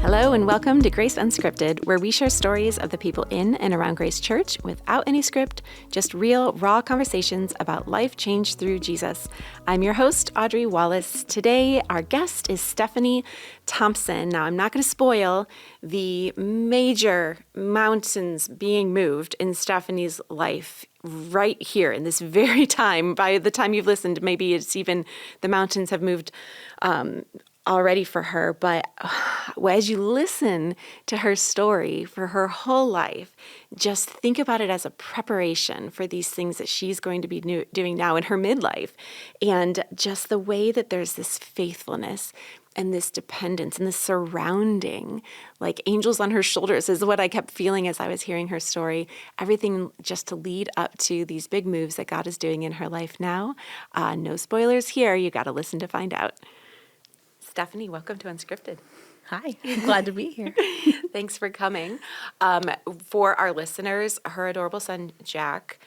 Hello and welcome to Grace Unscripted, where we share stories of the people in and around Grace Church without any script, just real, raw conversations about life changed through Jesus. I'm your host, Audrey Wallace. Today, our guest is Stephanie Thompson. Now, I'm not going to spoil the major mountains being moved in Stephanie's life right here in this very time. By the time you've listened, maybe it's even the mountains have moved already for her, but as you listen to her story for her whole life, just think about it as a preparation for these things that she's going to be doing now in her midlife. And just the way that there's this faithfulness and this dependence and this surrounding, like angels on her shoulders, is what I kept feeling as I was hearing her story. Everything just to lead up to these big moves that God is doing in her life now. No spoilers here. You got to listen to find out. Stephanie, welcome to Unscripted. Hi, glad to be here. Thanks for coming. For our listeners, her adorable son, Jack,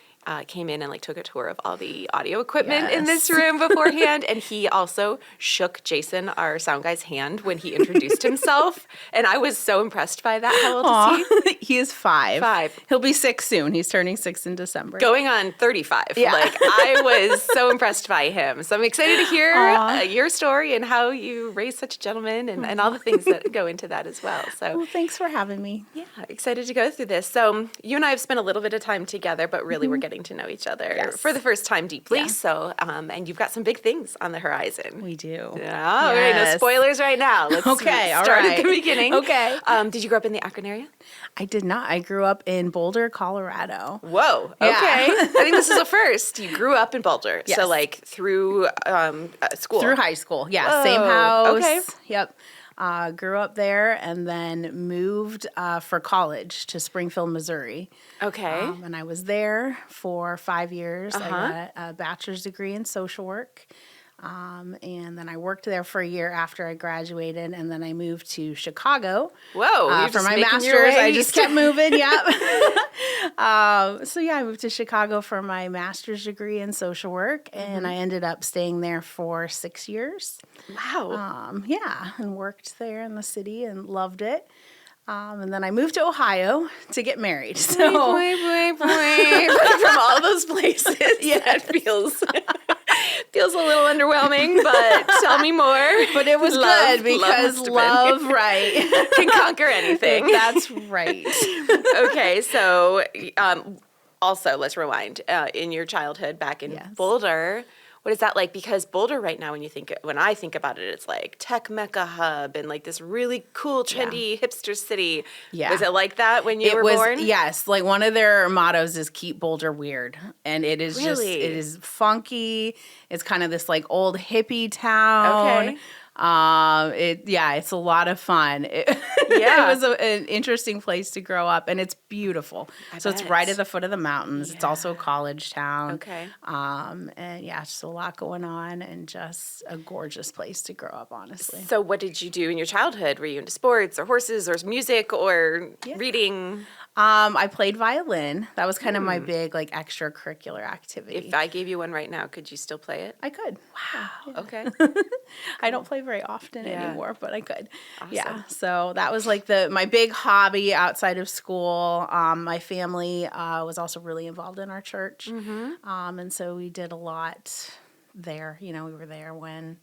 came in and took a tour of all the audio equipment in this room beforehand. And he also shook Jason, our sound guy's, hand when he introduced himself. And I was so impressed by that. How old is he? He is 5. 5. He'll be 6 soon. He's turning 6 in December. Going on 35. Yeah. I was so impressed by him. So I'm excited to hear your story and how you raised such a gentleman and all the things that go into that as well. So, well, thanks for having me. Yeah, excited to go through this. So you and I have spent a little bit of time together, but really we're getting to know each other for the first time deeply. Yeah. So, and you've got some big things on the horizon. We do. Yeah, all right, no spoilers right now. Let's start at the beginning. Okay. Did you grow up in the Akron area? I did not. I grew up in Boulder, Colorado. Whoa. Okay. I think this is a first. You grew up in Boulder. Yes. So through school. Through high school. Yeah. Whoa. Same house. Okay. Yep. Grew up there and then moved for college to Springfield, Missouri. Okay. And I was there for 5 years. I got a bachelor's degree in social work. And then I worked there for a year after I graduated, and then I moved to Chicago. Whoa! For my master's. I just kept moving. Yep. I moved to Chicago for my master's degree in social work, and I ended up staying there for 6 years. Wow. And worked there in the city and loved it. And then I moved to Ohio to get married. So from all those places, that feels a little underwhelming, but tell me more. But it was good because love can conquer anything. That's right. Okay, so also let's rewind. In your childhood back in Boulder, what is that like? Because Boulder right now, when I think about it, it's like tech mecca hub and this really cool, trendy hipster city. Yeah. Was it like that when you were born? Yes. One of their mottos is keep Boulder weird. And it is it is funky. It's kind of this old hippie town. Okay. It's a lot of fun. It was an interesting place to grow up, and it's beautiful. So it's right at the foot of the mountains. Yeah. It's also a college town. Okay. Just a lot going on, and just a gorgeous place to grow up, honestly. So what did you do in your childhood? Were you into sports or horses or music or reading? I played violin. That was kind of my big extracurricular activity. If I gave you one right now, could you still play it? I could. Wow. Yeah. Okay. I don't play very often anymore, but I could. Awesome. Yeah. So that was my big hobby outside of school. My family was also really involved in our church. And so we did a lot there. We were there when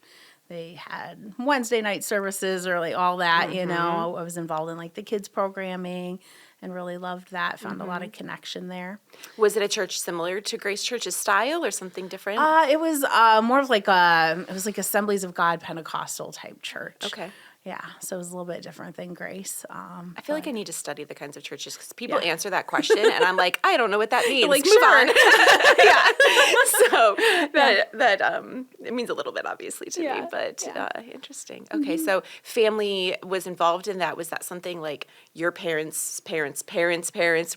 they had Wednesday night services or all that, I was involved in the kids programming and really loved that. Found a lot of connection there. Was it a church similar to Grace Church's style or something different? It was more of Assemblies of God Pentecostal type church. Okay. Yeah, so it was a little bit different than Grace. I feel like I need to study the kinds of churches because people answer that question, and I'm like, I don't know what that means. Move on. So that it means a little bit, obviously, to me, but interesting. Okay, so family was involved in that. Was that something your parents'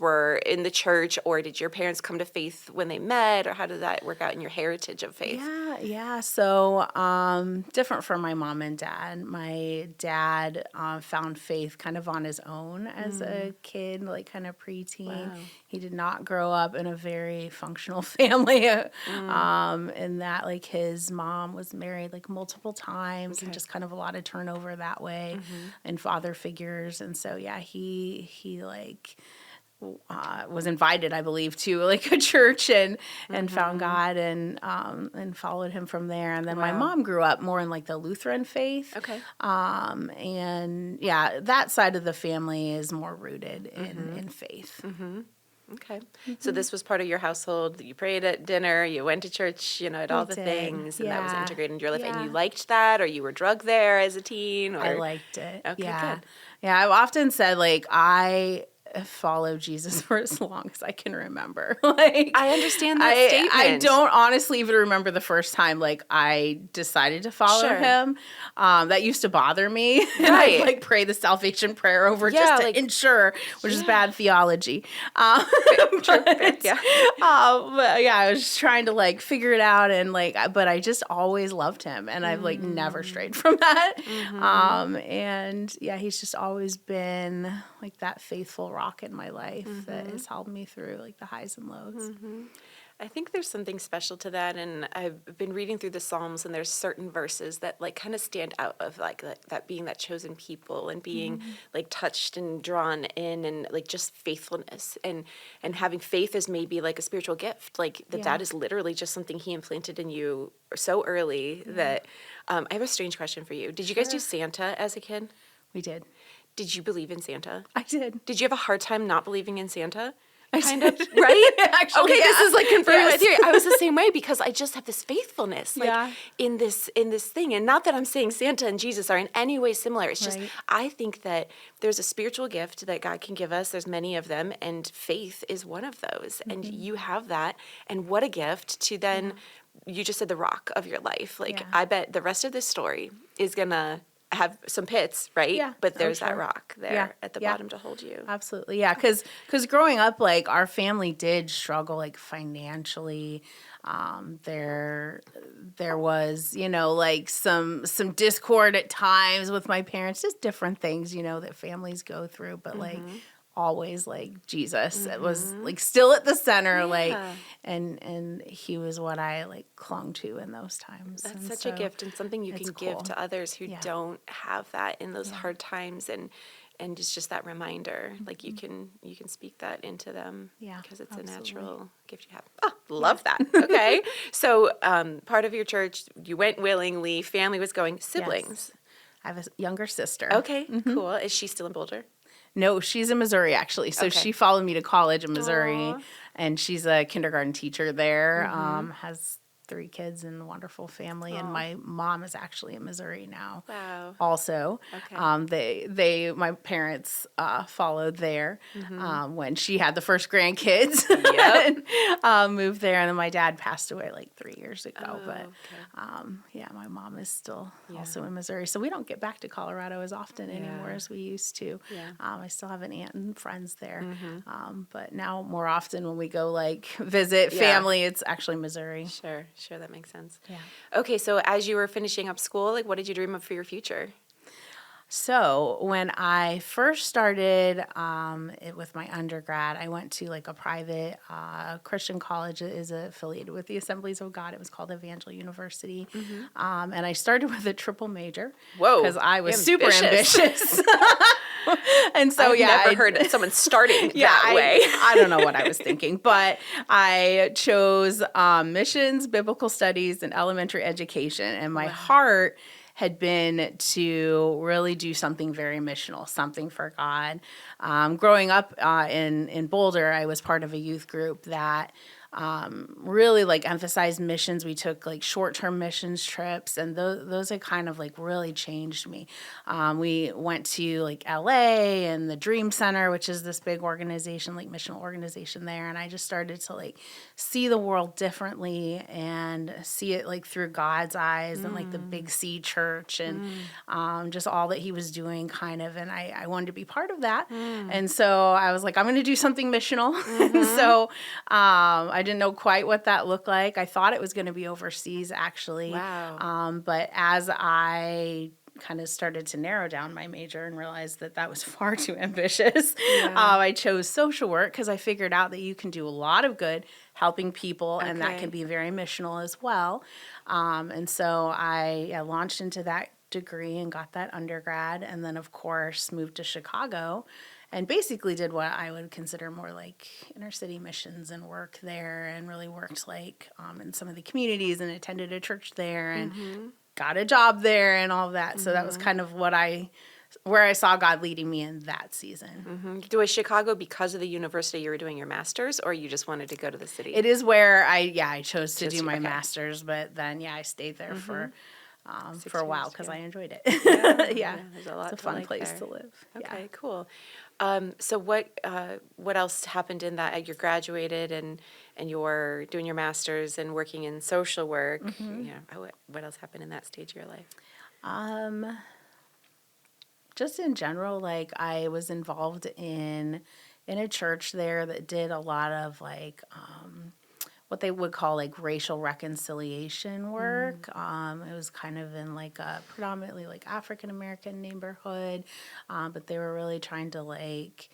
were in the church, or did your parents come to faith when they met, or how did that work out in your heritage of faith? Yeah, Yeah. So different from my mom and dad. My dad found faith kind of on his own as a kid, like kind of preteen. Wow. He did not grow up in a very functional family. In that, like, his mom was married like multiple times and just kind of a lot of turnover that way, and father figures. And so, yeah, he like was invited, I believe, to like a church and found God and followed him from there. And then my mom grew up more in like the Lutheran faith. Okay. And yeah, that side of the family is more rooted in faith. Okay. So this was part of your household. You prayed at dinner, you went to church, at all the did. things, and that was integrated into your life. Yeah. And you liked that, or you were drugged there as a teen? Or... I liked it. Okay, yeah. good. Yeah, I've often said, like, I followed Jesus for as long as I can remember. Like, I understand that statement. I don't honestly even remember the first time, like, I decided to follow him. That used to bother me. And I'd, like, pray the salvation prayer over just to ensure, which is bad theology. But I was just trying to, like, figure it out. And, like, but I just always loved him. And I've, like, never strayed from that. And, yeah, he's just always been, like, that faithful rock in my life that has helped me through like the highs and lows. I think there's something special to that, and I've been reading through the Psalms, and there's certain verses that like kind of stand out of like that being that chosen people and being like touched and drawn in, and like just faithfulness and having faith as maybe like a spiritual gift, like that is literally just something he implanted in you so early that I have a strange question for you. Did you guys do Santa as a kid? We did. Did you believe in Santa? I did. Did you have a hard time not believing in Santa? Kind of, right? Actually, okay, this is like confirming my theory. I was the same way because I just have this faithfulness, like in this thing, and not that I'm saying Santa and Jesus are in any way similar. It's just I think that there's a spiritual gift that God can give us. There's many of them, and faith is one of those. And you have that, and what a gift to then. You just said the rock of your life. Like I bet the rest of this story is gonna have some pits, right? Yeah. But there's that rock there at the bottom to hold you. Absolutely. Yeah. Because growing up, like our family did struggle like financially. There was, like some discord at times with my parents, just different things, that families go through, but like always like Jesus. It was like still at the center, like, and he was what I like clung to in those times. That's such a gift and something you can give to others who don't have that in those hard times, and it's just that reminder, like you can speak that into them because it's a natural gift you have. Oh, love that. Okay. So part of your church, you went willingly, family was going, siblings. Yes. I have a younger sister. Okay, cool. Is she still in Boulder? No, she's in Missouri, actually. So she followed me to college in Missouri, and she's a kindergarten teacher there, has 3 kids and a wonderful family. And my mom is actually in Missouri now. Wow. Also. Okay. My parents followed there when she had the first grandkids. And, moved there. And then my dad passed away like 3 years ago. My mom is still also in Missouri. So we don't get back to Colorado as often anymore as we used to. Yeah. I still have an aunt and friends there. But now more often when we go like visit family, it's actually Missouri. Sure, that makes sense. Yeah. Okay, so as you were finishing up school, like what did you dream of for your future? So when I first started with my undergrad, I went to like a private Christian college that is affiliated with the Assemblies of God. It was called Evangel University. And I started with a triple major. Whoa. Because I was super ambitious. And so, I've never heard of someone starting that way. I don't know what I was thinking, but I chose missions, biblical studies, and elementary education. And my heart had been to really do something very missional, something for God. Growing up in Boulder, I was part of a youth group that really like emphasized missions. We took like short-term missions trips, and those had kind of like really changed me. We went to like LA and the Dream Center, which is this big organization, like missional organization there. And I just started to like see the world differently and see it like through God's eyes and like the Big C church and just all that he was doing kind of. And I wanted to be part of that. And so I was like, I'm going to do something missional. And so I I didn't know quite what that looked like. I thought it was going to be overseas, actually. Wow. But as I kind of started to narrow down my major and realized that was far too ambitious, I chose social work because I figured out that you can do a lot of good helping people, and that can be very missional as well. And so I launched into that degree and got that undergrad, and then of course moved to Chicago and basically did what I would consider more like inner city missions and work there, and really worked like in some of the communities and attended a church there and got a job there and all of that. So that was kind of where I saw God leading me in that season. Was Chicago because of the university you were doing your master's, or you just wanted to go to the city? It is where I chose to do my master's, but then I stayed there for a while because I enjoyed it. There's a lot. It's a fun place to live. Okay, cool. So what else happened in that? You graduated and you're doing your master's and working in social work. What else happened in that stage of your life? Just in general, like I was involved in a church there that did a lot of like what they would call like racial reconciliation work. It was kind of in like a predominantly like African American neighborhood, but they were really trying to like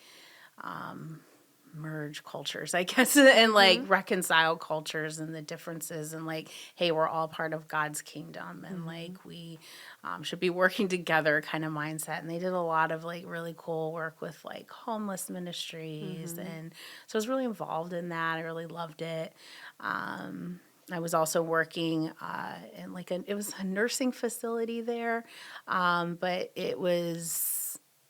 merge cultures, I guess, and like reconcile cultures and the differences, and like, hey, we're all part of God's kingdom, and like we should be working together kind of mindset. And they did a lot of like really cool work with like homeless ministries, and so I was really involved in that. I really loved it. I was also working in like it was a nursing facility there, but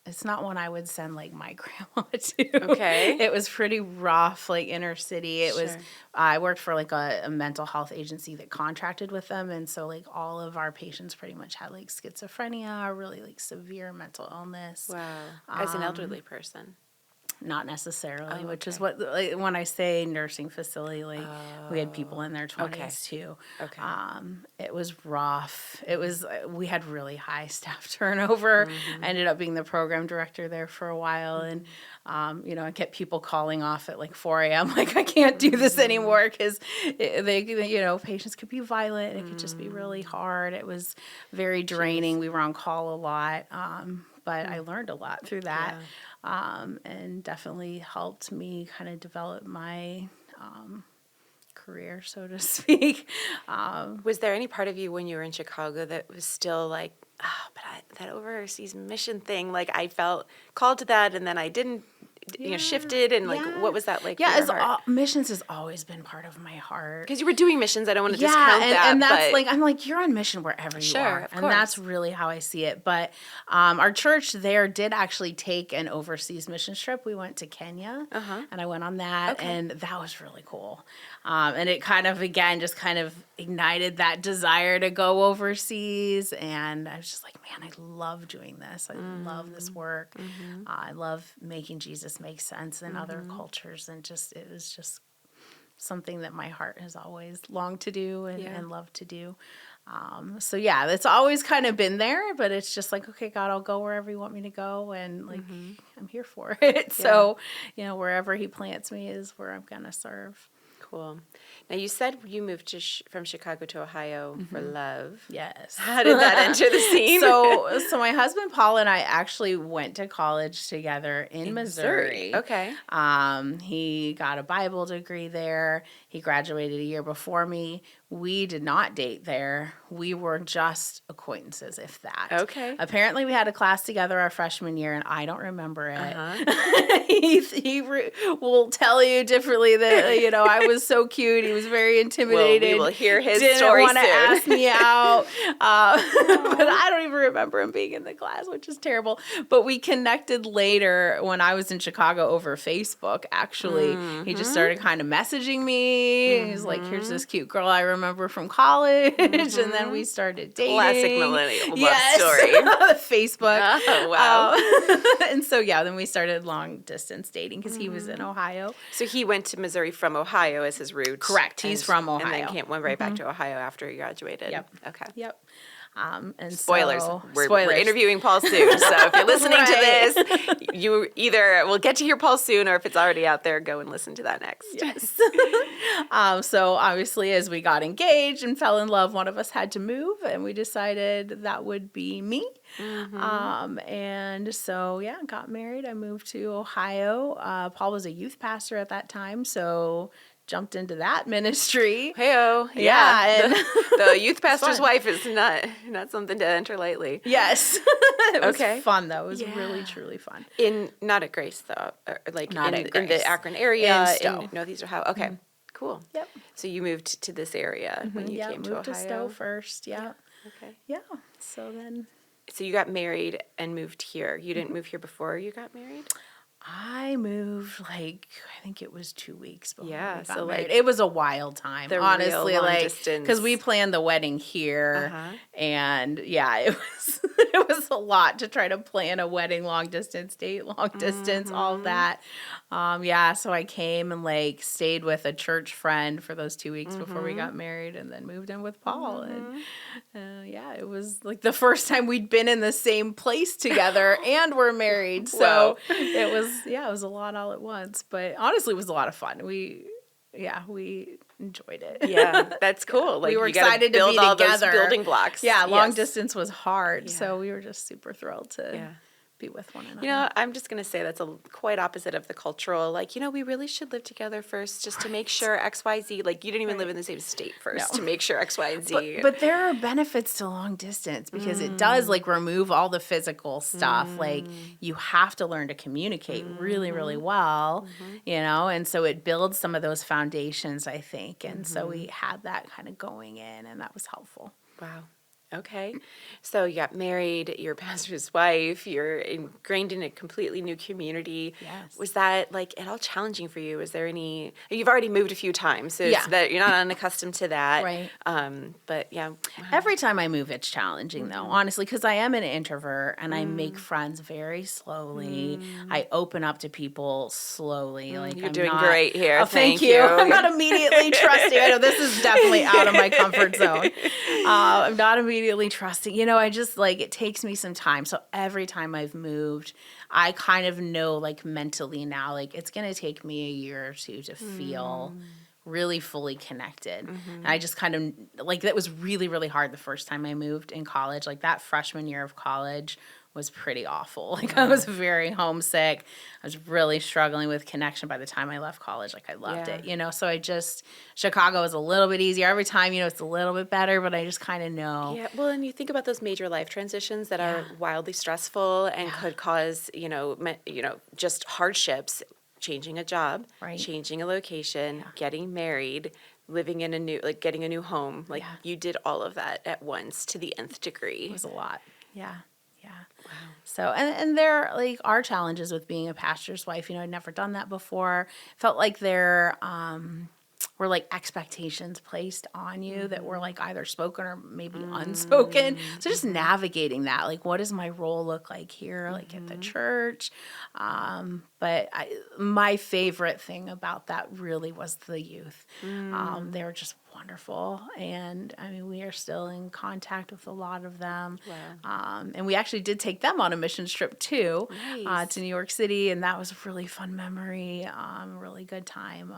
it's not one I would send like my grandma to. Okay. It was pretty rough, like inner city. It was, I worked for like a mental health agency that contracted with them. And so like all of our patients pretty much had like schizophrenia or really like severe mental illness. Wow. As an elderly person. Not necessarily, which is what, like, when I say nursing facility, like we had people in their 20s too. Okay. It was rough. We had really high staff turnover. I ended up being the program director there for a while, and I kept people calling off at like 4 a.m. Like, I can't do this anymore because patients could be violent. It could just be really hard. It was very draining. We were on call a lot. But I learned a lot through that, and definitely helped me kind of develop my career, so to speak. Was there any part of you when you were in Chicago that was still like, that overseas mission thing, like I felt called to that and then I didn't, shifted, and like, what was that like? Yeah, missions has always been part of my heart. Because you were doing missions, I don't want to discount that. And that's like, I'm like, you're on mission wherever you are. Of and course. That's really how I see it. But our church there did actually take an overseas mission trip. We went to Kenya, and I went on that, and that was really cool. And it kind of, again, just kind of ignited that desire to go overseas. And I was just like, man, I love doing this. I love this work. I love making Jesus make sense in other cultures. And it was just something that my heart has always longed to do and loved to do. It's always kind of been there, but it's just like, okay, God, I'll go wherever you want me to go. And like, I'm here for it. Yeah. So, wherever he plants me is where I'm going to serve. Cool. Now, you said you moved from Chicago to Ohio for love. Yes. How did that enter the scene? So my husband, Paul, and I actually went to college together in Missouri. Okay. He got a Bible degree there. He graduated a year before me. We did not date there. We were just acquaintances, if that. Okay. Apparently, we had a class together our freshman year, and I don't remember it. He will tell you differently that, I was so cute. He was very intimidating. Well, we will hear his Didn't story want to soon. ask me out. But I don't even remember him being in the class, which is terrible. But we connected later when I was in Chicago over Facebook, actually. He just started kind of messaging me. He's like, here's this cute girl I remember from college. And then we started dating. Classic millennial love story. Facebook. Oh, wow. And so, then we started long distance dating because he was in Ohio. So he went to Missouri from Ohio as his route. Correct. He's from Ohio. And then went right back to Ohio after he graduated. Yep. Okay. Yep. And Spoilers. So, We're interviewing Paul soon. So if you're listening to this, you either will get to hear Paul soon, or if it's already out there, go and listen to that next. Yes. So obviously, as we got engaged and fell in love, one of us had to move, and we decided that would be me. And so, got married. I moved to Ohio. Paul was a youth pastor at that time, so jumped into that ministry. Hey-o. Yeah. The youth pastor's wife is not something to enter lightly. Yes. It was fun, though. It was really, truly fun. Not at Grace, though. Like not in the Akron In area. Stowe. Northeast Ohio. Okay. Cool. Yep. So you moved to this area when you came to Ohio? moved to Stowe first. Yeah. Okay. Yeah. So then. So you got married and moved here. You didn't move here before you got married? I moved I think it was 2 weeks before we got so married. It was a wild time, honestly, real long distance. Because we planned the wedding here, and it was a lot to try to plan a wedding, long distance, date, long distance, all of that. So I came and stayed with a church friend for those 2 weeks before we got married, and then moved in with Paul, and it was the first time we'd been in the same place together and we're married, so it was a lot all at once, but honestly, it was a lot of fun. We enjoyed it. Yeah, that's cool. We were excited to be together. Building blocks. Yeah, long distance was hard, so we were just super thrilled to be with one another. I'm just going to say that's quite opposite of the cultural, we really should live together first just to make sure X, Y, Z. You didn't even live in the same state first to make sure X, Y, and Z. But there are benefits to long distance because it does remove all the physical stuff. You have to learn to communicate really, really well, and so it builds some of those foundations, I think. And so we had that kind of going in, and that was helpful. Wow. Okay. So you got married, you're a pastor's wife, you're ingrained in a completely new community. Yes. Was that at all challenging for you? Is there you've already moved a few times, so it's that you're not unaccustomed to that. Right. But yeah. Every time I move, it's challenging though, honestly, because I am an introvert and I make friends very slowly. I open up to people slowly. You're I'm doing not, great here. Oh, thank you. I'm not immediately trusting. I know this is definitely out of my comfort zone. I'm not immediately trusting. I just it takes me some time. So every time I've moved, I kind of know mentally now, it's going to take me a year or two to feel really fully connected. And I just kind of that was really, really hard the first time I moved in college. That freshman year of college was pretty awful. I was very homesick. I was really struggling with connection by the time I left college. I loved it, so Chicago was a little bit easier. Every time, it's a little bit better, but I just kind of know. Yeah, well, and you think about those major life transitions that are wildly stressful and could cause, just hardships, changing a job, changing a location, getting married, living in a new, getting a new home. You did all of that at once to the nth degree. It was a lot. Yeah. Wow. So, and there are challenges with being a pastor's wife. I'd never done that before. Felt like there were expectations placed on you that were either spoken or maybe unspoken. So just navigating that, what does my role look like here, at the church? But my favorite thing about that really was the youth. They were just wonderful. And we are still in contact with a lot of them. Wow. And we actually did take them on a mission trip too, to New York City. And that was a really fun memory, a really good time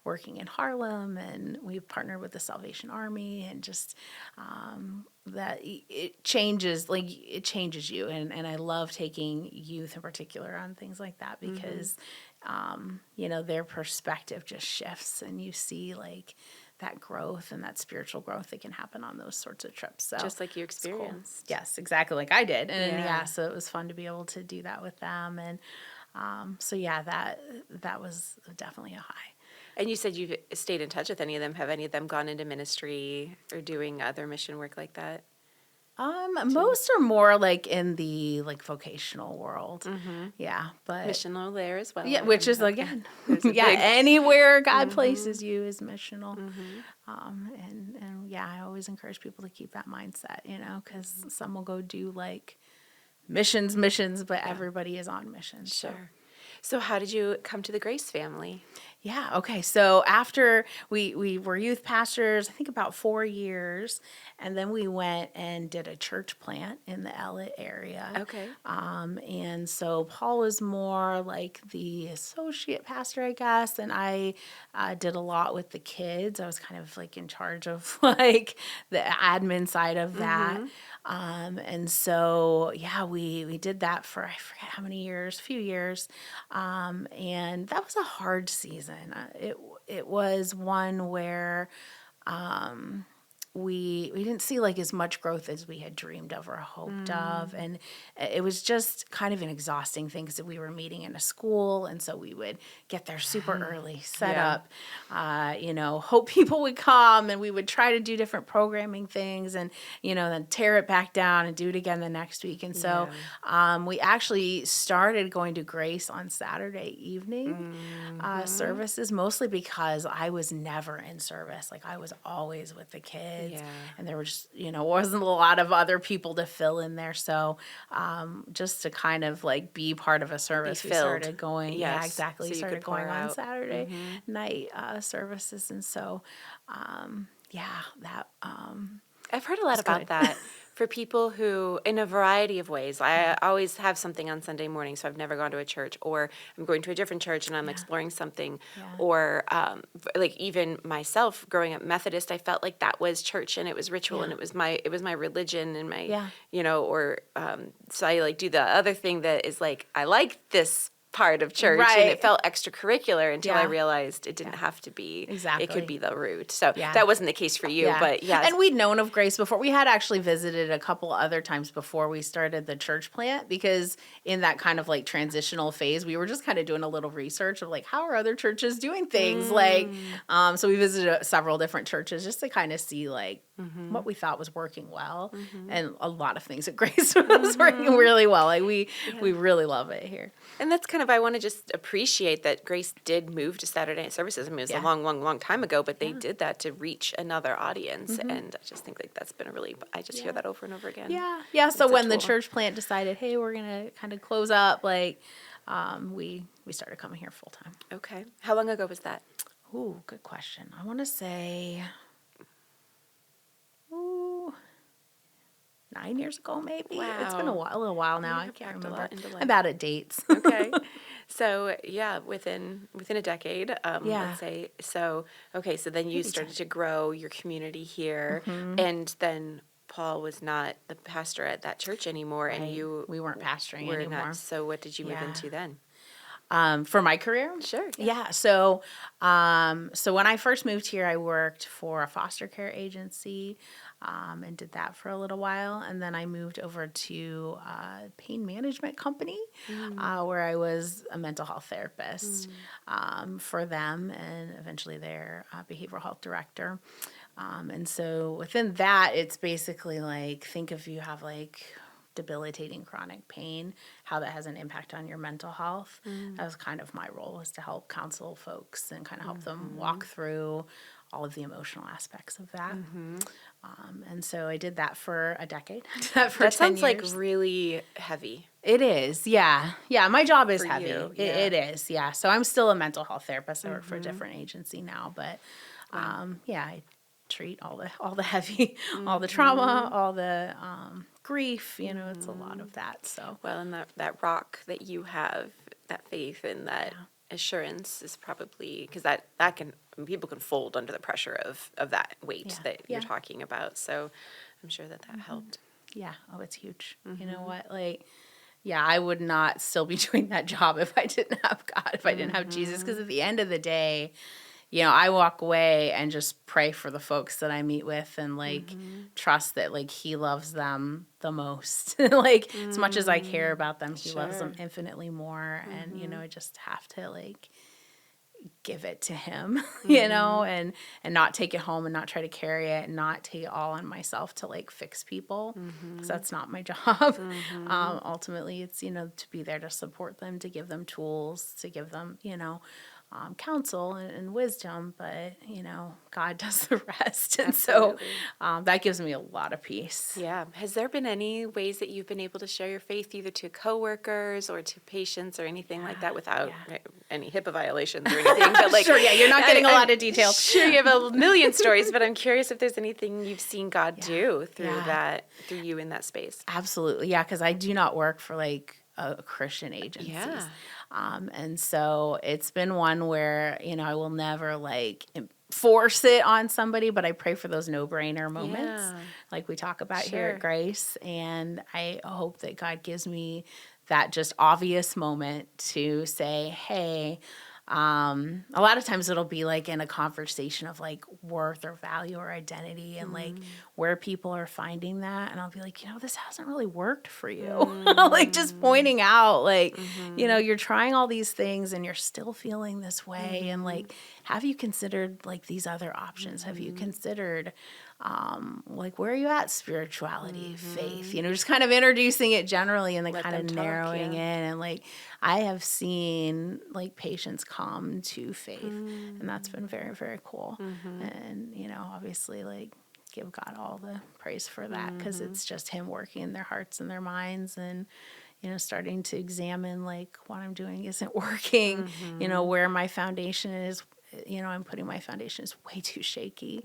working in Harlem. And we partnered with the Salvation Army and just that it changes you. And I love taking youth in particular on things like that because, their perspective just shifts and you see that growth and that spiritual growth that can happen on those sorts of trips. So just like you experienced. Cool. Yes, exactly like I did. And so it was fun to be able to do that with them. And that was definitely a high. And you said you've stayed in touch with any of them. Have any of them gone into ministry or doing other mission work like that? Most are more in the vocational world. Yeah, but missional there as well. Yeah, which is again, anywhere God places you is missional. And I always encourage people to keep that mindset, because some will go do missions, but everybody is on mission. Sure. So how did you come to the Grace family? Yeah. Okay. So after we were youth pastors, I think about 4 years, and then we went and did a church plant in the Ellett area. Okay. And so Paul was more like the associate pastor, I guess, and I did a lot with the kids. I was kind of like in charge of like the admin side of that. And so, yeah, we did that for, I forget how many years, a few years. And that was a hard season. It was one where we didn't see like as much growth as we had dreamed of or hoped of, and it was just kind of an exhausting thing because we were meeting in a school, and so we would get there super early, set up, hope people would come, and we would try to do different programming things, and then tear it back down and do it again the next week. And so we actually started going to Grace on Saturday evening services, mostly because I was never in service. Like I was always with the kids. And there was just, wasn't a lot of other people to fill in there. So just to kind of like be part of a service, we started going. Yes. Yeah, exactly. So you started could pour going on out. Saturday night services. And so, that. I've heard a lot about that. For people who, in a variety of ways, I always have something on Sunday morning, so I've never gone to a church, or I'm going to a different church and I'm exploring something, or like even myself growing up Methodist, I felt like that was church and it was ritual and it was my religion and my, so I like do the other thing that is like, I like this part of church, and it felt extracurricular until I realized it didn't have to be. Exactly. It could be the root. So that wasn't the case for you, but yes. And we'd known of Grace before. We had actually visited a couple other times before we started the church plant, because in that kind of like transitional phase, we were just kind of doing a little research of like, how are other churches doing things? Like, so we visited several different churches just to kind of see like what we thought was working well. And a lot of things at Grace was working really well. Like we really love it here. And that's kind of, I want to just appreciate that Grace did move to Saturday night services. I mean, it was a long, long, long time ago, but they did that to reach another audience. And I just think like that's been a really, I just hear that over and over again. Yeah. So when the church plant decided, hey, we're going to kind of close up, like we started coming here full time. Okay. How long ago was that? Ooh, good question. I want to say 9 years ago, maybe. Wow. It's been a little while now. I can't remember. I'm bad at dates. Okay. So within a decade, let's say. So so then you started to grow your community here, and then Paul was not the pastor at that church anymore, and we weren't pastoring anymore. So what did you move into then? For my career? Sure. Yeah. So when I first moved here, I worked for a foster care agency. And did that for a little while. And then I moved over to a pain management company where I was a mental health therapist for them, and eventually their behavioral health director. And so within that, it's basically like, think if you have like debilitating chronic pain, how that has an impact on your mental health. That was kind of my role, was to help counsel folks and kind of help them walk through all of the emotional aspects of that. And so I did that for a decade. That sounds like really heavy. It is, yeah. Yeah, my job is heavy. You, It is, yeah. So I'm still a mental health therapist. I work for a different agency now, but I treat all the heavy, all the trauma, all the grief. It's a lot of that. So and that rock that you have, that faith and that assurance is probably, because that can, people can fold under the pressure of that weight that you're talking about. So I'm sure that helped. Yeah. Oh, it's huge. You know what? Like, I would not still be doing that job if I didn't have God, if I didn't have Jesus. Because at the end of the day, I walk away and just pray for the folks that I meet with, and like trust that like He loves them the most. Like as much as I care about them, He loves them infinitely more. And I just have to like give it to Him, and not take it home and not try to carry it and not take it all on myself to like fix people, because that's not my job. Ultimately, it's to be there to support them, to give them tools, to give them counsel and wisdom, but, God does the rest. And so that gives me a lot of peace. Yeah. Has there been any ways that you've been able to share your faith either to coworkers or to patients or anything like that without any HIPAA violations or anything? But like, sure, you're not getting a lot of details. Sure, you have a million stories, but I'm curious if there's anything you've seen God do through through you in that space. Absolutely. Yeah, because I do not work for like a Christian agency. Yeah. And so it's been one where, I will never like force it on somebody, but I pray for those no-brainer moments like we talk about here at Grace. And I hope that God gives me that just obvious moment to say, hey, a lot of times it'll be like in a conversation of like worth or value or identity and like where people are finding that. And I'll be like, this hasn't really worked for you. Like just pointing out like, you're trying all these things and you're still feeling this way. And like, have you considered like these other options? Have you considered like where are you at spirituality, faith, just kind of introducing it generally and then kind of narrowing it. And like, I have seen like patients come to faith and that's been very, very cool. And, obviously like give God all the praise for that because it's just him working in their hearts and their minds and, starting to examine like what I'm doing isn't working, where my foundation is. I'm putting my foundation is way too shaky.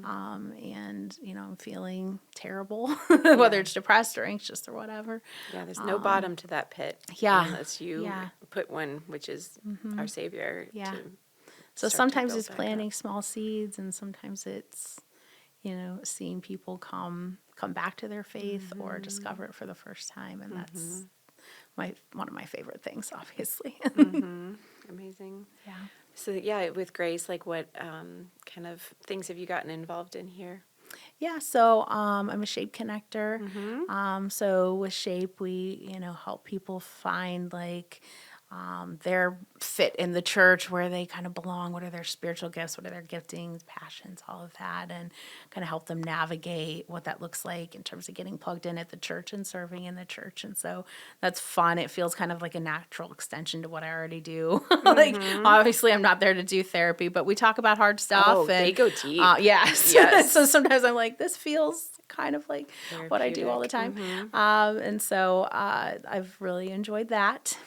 And, I'm feeling terrible, whether it's depressed or anxious or whatever. Yeah, there's no bottom to that pit. Yeah. Unless you put one, which is our Savior. Yeah. So sometimes it's planting small seeds and sometimes it's, seeing people come back to their faith or discover it for the first time. And that's one of my favorite things, obviously. Amazing. Yeah. So with Grace, like what kind of things have you gotten involved in here? Yeah, so I'm a Shape connector. So with Shape, we help people find like their fit in the church, where they kind of belong, what are their spiritual gifts, what are their giftings, passions, all of that, and kind of help them navigate what that looks like in terms of getting plugged in at the church and serving in the church. And so that's fun. It feels kind of like a natural extension to what I already do. Like, obviously I'm not there to do therapy, but we talk about hard stuff. Oh, and they go deep. Yes. So sometimes I'm like, this feels kind of like what I do all the time. And so I've really enjoyed that.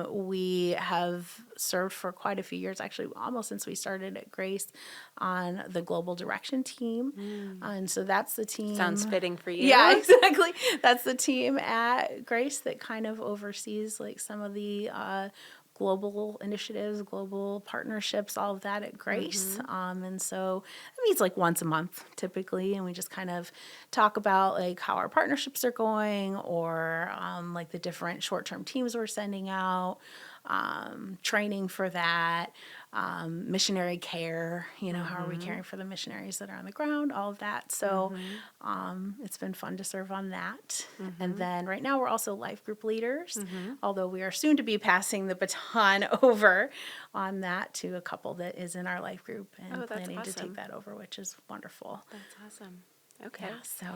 We have served for quite a few years, actually almost since we started at Grace, on the global direction team. And so that's the team. Sounds fitting for you. Yeah, exactly. That's the team at Grace that kind of oversees like some of the global initiatives, global partnerships, all of that at Grace. And so it meets like once a month typically. And we just kind of talk about like how our partnerships are going or like the different short-term teams we're sending out, training for that, missionary care, how are we caring for the missionaries that are on the ground, all of that. So it's been fun to serve on that. And then right now we're also life group leaders, although we are soon to be passing the baton over on that to a couple that is in our life group and planning to take that over, which is wonderful. That's awesome. Okay. Yeah, so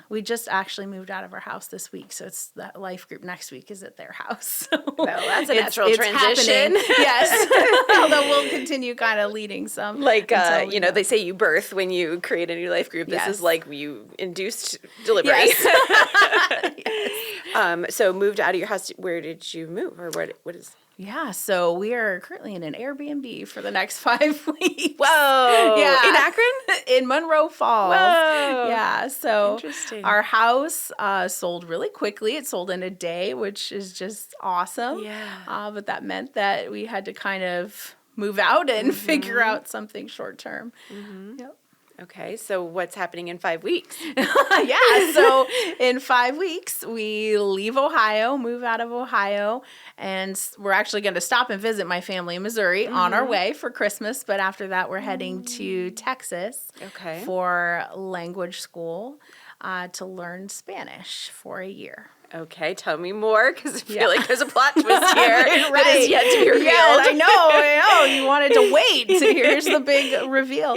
we just actually moved out of our house this week, so it's that life group next week is at their house. So well, that's a natural transition. Yes, although we'll continue kind of leading some. Like, they say you birth when you create a new life group. This is like you induced delivery. Yes. So moved out of your house. Where did you move, or what is? Yeah, so we are currently in an Airbnb for the next 5 weeks. Whoa! Yeah, in Akron, in Monroe Falls. Whoa! Yeah, so interesting. Our house sold really quickly. It sold in a day, which is just awesome. Yeah. But that meant that we had to kind of move out and figure out something short term. Yep. Okay, so what's happening in 5 weeks? So in 5 weeks, we leave Ohio, move out of Ohio, and we're actually going to stop and visit my family in Missouri on our way for Christmas. But after that, we're heading to Texas for language school to learn Spanish for a year. Okay, tell me more, because I feel like there's a plot twist here that is yet to be revealed. Yeah, I know. You wanted to wait. So here's the big reveal.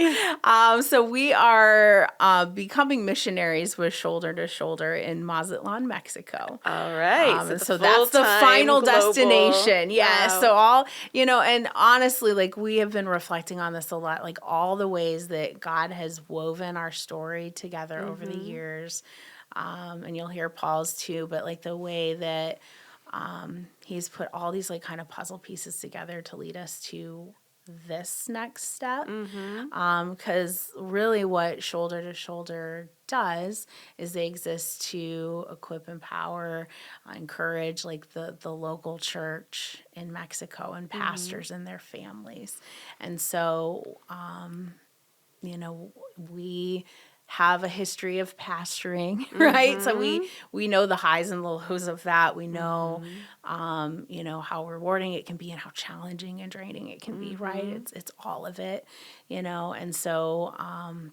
So we are becoming missionaries with Shoulder to Shoulder in Mazatlan, Mexico. All right. So that's the final destination. Yeah. Wow. So all, and honestly, like we have been reflecting on this a lot, like all the ways that God has woven our story together over the years. And you'll hear Paul's too, but like the way that he's put all these like kind of puzzle pieces together to lead us to this next step. Because really what Shoulder to Shoulder does is they exist to equip, empower, encourage like the local church in Mexico and pastors and their families. And so, we have a history of pastoring, right? So we know the highs and lows of that. We know, how rewarding it can be and how challenging and draining it can be, right? It's all of it, and so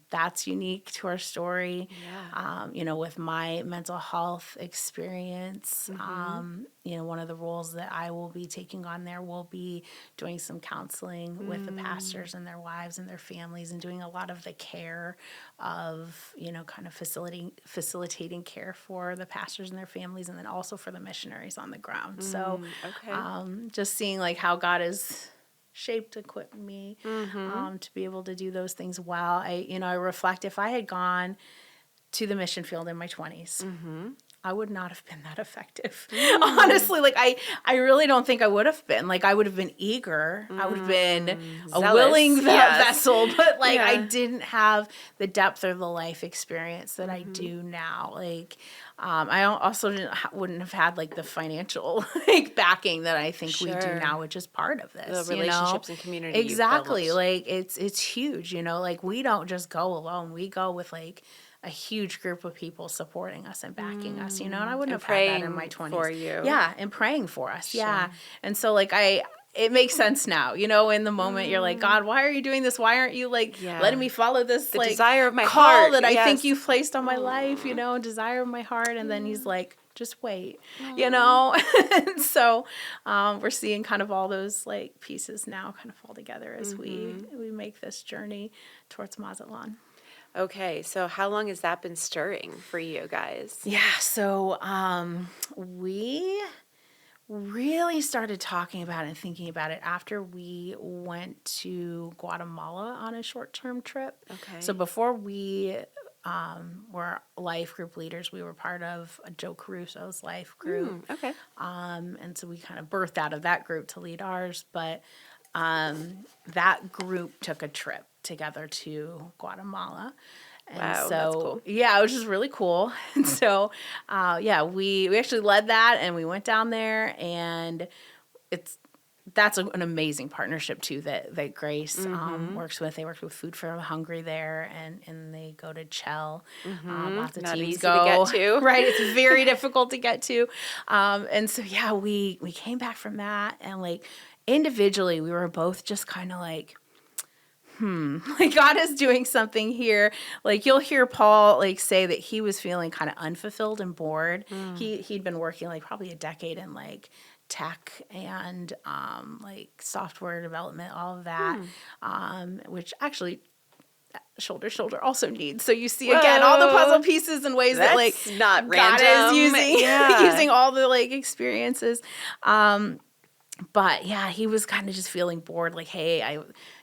that's unique to our story. Yeah. With my mental health experience, one of the roles that I will be taking on there will be doing some counseling with the pastors and their wives and their families and doing a lot of the care of, kind of facilitating care for the pastors and their families and then also for the missionaries on the ground. So just seeing like how God has shaped, equipped me to be able to do those things well. I reflect, if I had gone to the mission field in my 20s, I would not have been that effective. Honestly, like I really don't think I would have been. Like I would have been eager. I would have been a willing vessel, but like I didn't have the depth or the life experience that I do now. Like I also wouldn't have had like the financial like backing that I think we do now, which is part of this. The relationships and community. Exactly. Like it's huge. Like we don't just go alone. We go with like a huge group of people supporting us and backing us, and I wouldn't have had that in my 20s. For you. Yeah, and praying for us. Sure. Yeah. And so like it makes sense now, in the moment you're like, God, why are you doing this? Why aren't you like letting me follow this the like desire of my call heart that I think you've placed on my life, desire of my heart. And then he's like, just wait, And so we're seeing kind of all those like pieces now kind of fall together as we make this journey towards Mazatlan. Okay, so how long has that been stirring for you guys? Yeah, so we really started talking about it and thinking about it after we went to Guatemala on a short-term trip. Okay. So before we were life group leaders, we were part of Joe Caruso's life group. Okay. And so we kind of birthed out of that group to lead ours, but that group took a trip together to Guatemala. And wow, so, that's cool. Yeah, it was just really cool. And so, we actually led that and we went down there, and that's an amazing partnership too that Grace works with. They worked with Food for the Hungry there, and they go to Chell. Lots of Not teams easy go to get to. Right, it's very difficult to get to. And so we came back from that, and like individually we were both just kind of like, like God is doing something here. Like you'll hear Paul like say that he was feeling kind of unfulfilled and bored. He'd been working like probably a decade in like tech and like software development, all of that, which actually Shoulder to Shoulder also needs. So you see again all the puzzle pieces and ways that like not God random. is using using all the like experiences. But yeah, he was kind of just feeling bored. Like, hey, I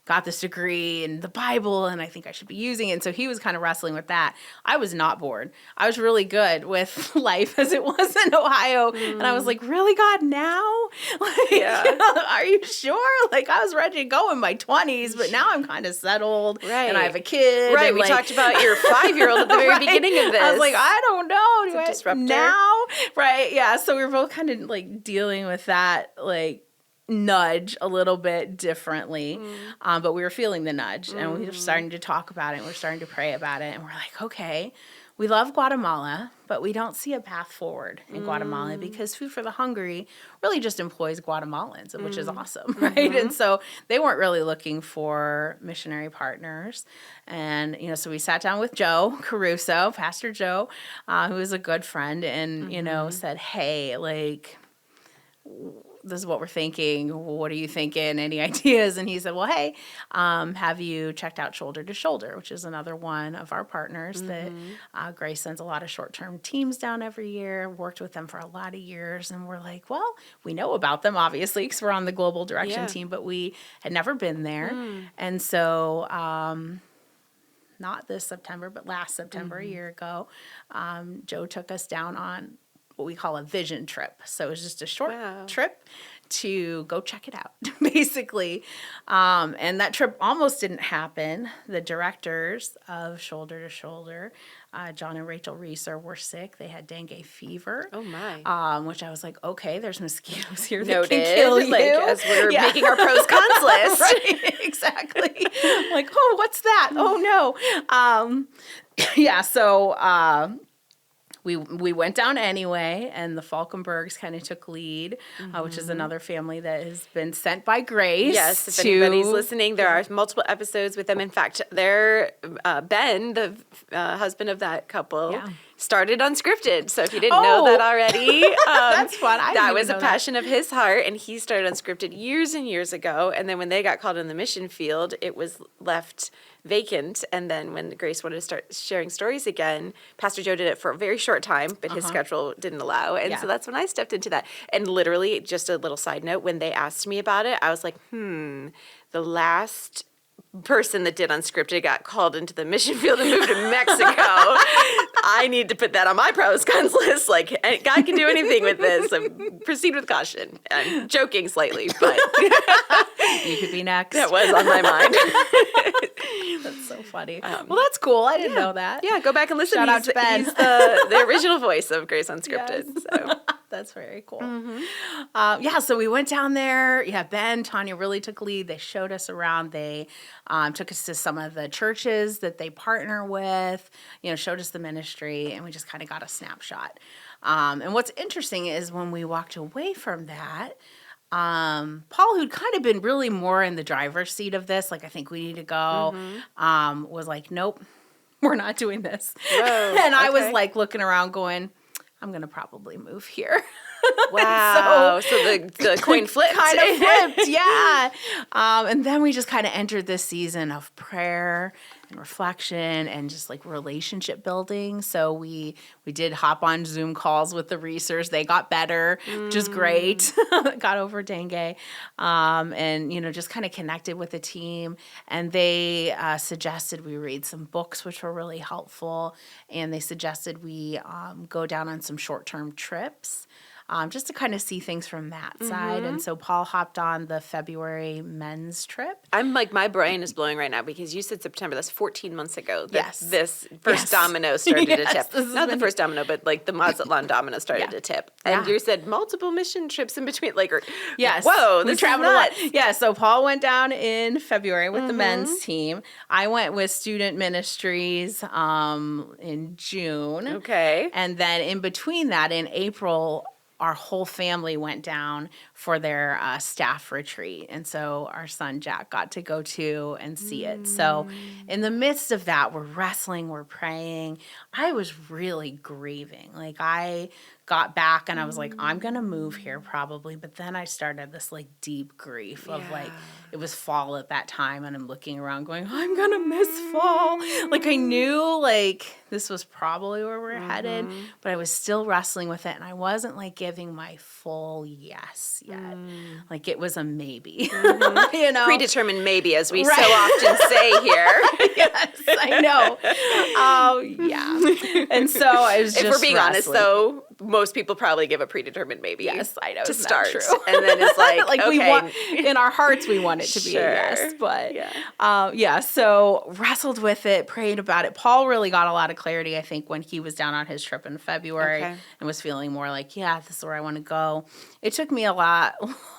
got this degree in the Bible and I think I should be using it. And so he was kind of wrestling with that. I was not bored. I was really good with life as it was in Ohio. And I was like, really, God, now? Like, are you sure? Like, I was ready to go in my 20s, but now I'm kind of settled. Right. And I have a kid. Right. And we talked about your 5-year-old at the very beginning of this. I was like, I don't know. It's a disruptor. Now? Right. Yeah. So we were both kind of like dealing with that, like, nudge a little bit differently. But we were feeling the nudge, and we were starting to talk about it, and we're starting to pray about it, and we're like, okay, we love Guatemala, but we don't see a path forward in Guatemala because Food for the Hungry really just employs Guatemalans, which is awesome, right? And so they weren't really looking for missionary partners. And, so we sat down with Joe Caruso, Pastor Joe, who is a good friend, and, said, hey, like, this is what we're thinking. What are you thinking? Any ideas? And he said, well, hey, have you checked out Shoulder to Shoulder, which is another one of our partners that Grace sends a lot of short-term teams down every year, worked with them for a lot of years. And we're like, well, we know about them, obviously, because we're on the Global Direction team, but we had never been there. And so not this September, but last September, a year ago, Joe took us down on what we call a vision trip. So it was just a short trip to go check it out, basically. And that trip almost didn't happen. The directors of Shoulder to Shoulder, John and Rachel Reeser, were sick. They had dengue fever. Oh, my. Which I was like, okay, there's mosquitoes here Noted, that can kill you. like, as we're making our pros cons list. Right, exactly. I'm like, oh, what's that? Oh, no. So we went down anyway, and the Falkenbergs kind of took lead, which is another family that has been sent by Grace. Yes, if anybody's listening, there are multiple episodes with them. In fact, Ben, the husband of that couple, started Unscripted. So if you didn't know that already, that's fun. That was a passion of his heart, and he started Unscripted years and years ago. And then when they got called in the mission field, it was left vacant. And then when Grace wanted to start sharing stories again, Pastor Joe did it for a very short time, but his schedule didn't allow. And so that's when I stepped into that. And literally, just a little side note, when they asked me about it, I was like, the last person that did Unscripted got called into the mission field and moved to Mexico. I need to put that on my pros cons list. Like, God can do anything with this. So proceed with caution. I'm joking slightly, but you could be next. That was on my mind. That's so funny. Well, that's cool. I didn't know that. Yeah, go back and listen. Shout out to Ben. He's the original voice of Grace Unscripted. Yes. So. That's very cool. So we went down there. Yeah, Ben, Tanya really took lead. They showed us around. They took us to some of the churches that they partner with, showed us the ministry, and we just kind of got a snapshot. And what's interesting is when we walked away from that, Paul, who'd kind of been really more in the driver's seat of this, like, I think we need to go, was like, nope, we're not doing this. Whoa, and I was like looking around going, I'm going to probably move here. Wow. So the coin flipped. Kind of flipped, yeah. And then we just kind of entered this season of prayer and reflection and just like relationship building. So we did hop on Zoom calls with the Reesers. They got better, which is great. Got over dengue. And, just kind of connected with the team. And they suggested we read some books, which were really helpful. And they suggested we go down on some short-term trips. Just to kind of see things from that side. And so Paul hopped on the February men's trip. I'm like, my brain is blowing right now because you said September. That's 14 months ago that this first Yes. domino started to tip. Not the been- first domino, but like the Mazatlan domino started to tip. And you said multiple mission trips in between. Yes. Whoa, We this traveled is a nuts. lot. Yeah, so Paul went down in February with the men's team. I went with student ministries in June. Okay. And then in between that, in April, our whole family went down for their staff retreat. And so our son Jack got to go to and see it. So in the midst of that, we're wrestling, we're praying. I was really grieving. Like, I got back and I was like, I'm going to move here probably. But then I started this like deep grief of like, it was fall at that time. And I'm looking around going, I'm going to miss fall. Like, I knew like this was probably where we're headed, but I was still wrestling with it. And I wasn't like giving my full yes yet. Like, it was a maybe, Predetermined maybe, as we so often say here. Yes, I know. Yeah. And so I was just If we're being honest, though, most people probably give a predetermined maybe. Yes, I know. To start. True? And then it's like, like okay. we want, in our hearts, we want it to be a yes. But so wrestled with it, prayed about it. Paul really got a lot of clarity, I think, when he was down on his trip in February and was feeling more like, this is where I want to go. It took me a lot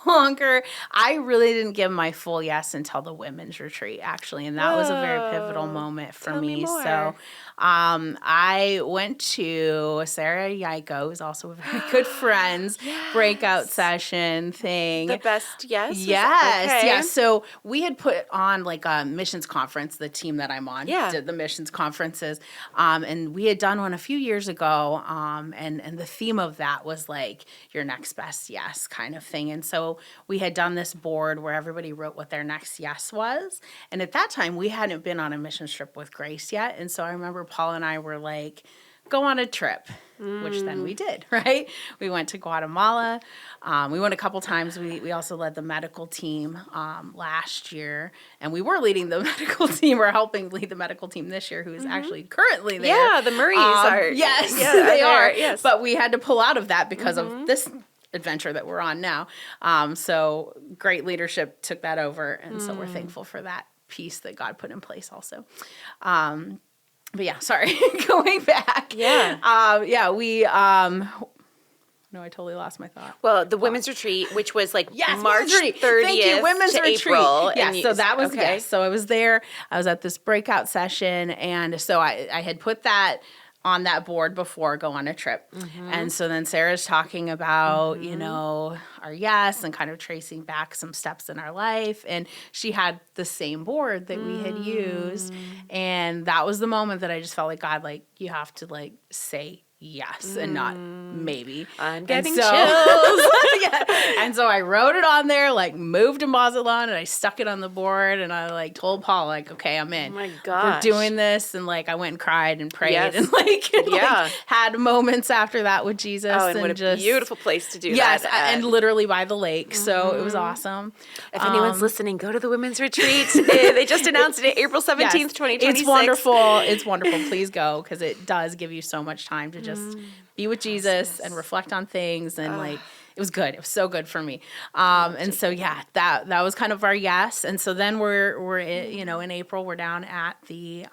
longer. I really didn't give my full yes until the women's retreat, actually. And that was a very pivotal moment for me. So I went to Sarah Yaiko, who's also a very good friend's breakout session thing. The best, yes? Yes. Yeah. So we had put on like a missions conference, the team that I'm on did the missions conferences. And we had done one a few years ago. And the theme of that was like your next best yes kind of thing. And so we had done this board where everybody wrote what their next yes was. And at that time, we hadn't been on a mission trip with Grace yet. And so I remember Paul and I were like, go on a trip, which then we did, right? We went to Guatemala. We went a couple times. We also led the medical team last year. And we were leading the medical team or helping lead the medical team this year, who is actually currently there. Yeah, the Murrays are. Yes, they are. Yes. But we had to pull out of that because of this adventure that we're on now. So great leadership took that over. And so we're thankful for that piece that God put in place also. But yeah, sorry, going back. We, no, I totally lost my thought. Well, the women's retreat, which was like March 30th Thank you, women's to retreat. April. So that was, so I was there. I was at this breakout session. And so I had put that on that board before go on a trip. And so then Sarah's talking about, our yes and kind of tracing back some steps in our life. And she had the same board that we had used. And that was the moment that I just felt like, God, like, you have to like say yes and not maybe. I'm getting chills. And so I wrote it on there, like moved to Mazatlan, and I stuck it on the board, and I like told Paul, like, okay, I'm in. Oh my gosh. We're doing this. And like I went and cried and prayed and like had moments after that with Jesus. Oh, and what a just beautiful place to do that. Yes, and literally by the lake. So it was awesome. If anyone's listening, go to the women's retreat. They just announced it April 17th, 2026. It's wonderful. It's wonderful. Please go, because it does give you so much time to just be with Jesus and reflect on things. And like, it was good. It was so good for me. And so, that was kind of our yes. And so then we're in April, we're down at the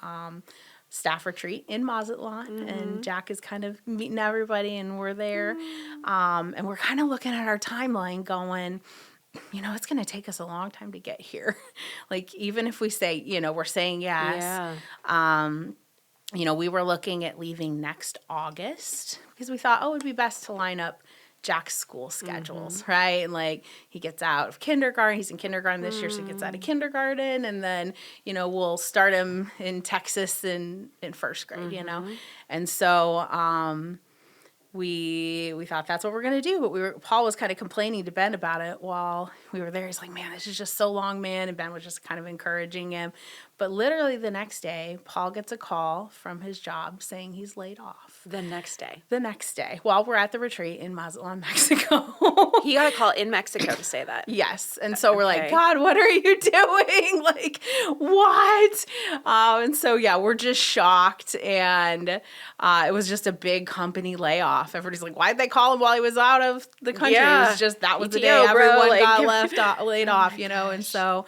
staff retreat in Mazatlan, and Jack is kind of meeting everybody, and we're there. And we're kind of looking at our timeline going, it's going to take us a long time to get here. Like, even if we say, we're saying yes. We were looking at leaving next August because we thought, it would be best to line up Jack's school schedules, right? And like, he gets out of kindergarten. He's in kindergarten this year, so he gets out of kindergarten, and then, we'll start him in Texas in first grade, And so we thought that's what we're going to do. But Paul was kind of complaining to Ben about it while we were there. He's like, man, this is just so long, man. And Ben was just kind of encouraging him. But literally the next day, Paul gets a call from his job saying he's laid off. The next day. While we're at the retreat in Mazatlan, Mexico. He got a call in Mexico to say that. Yes. And so we're like, God, what are you doing? Like, what? And so, we're just shocked. And it was just a big company layoff. Everybody's like, why'd they call him while he was out of the country? It was just, that was the day everyone got laid off, And so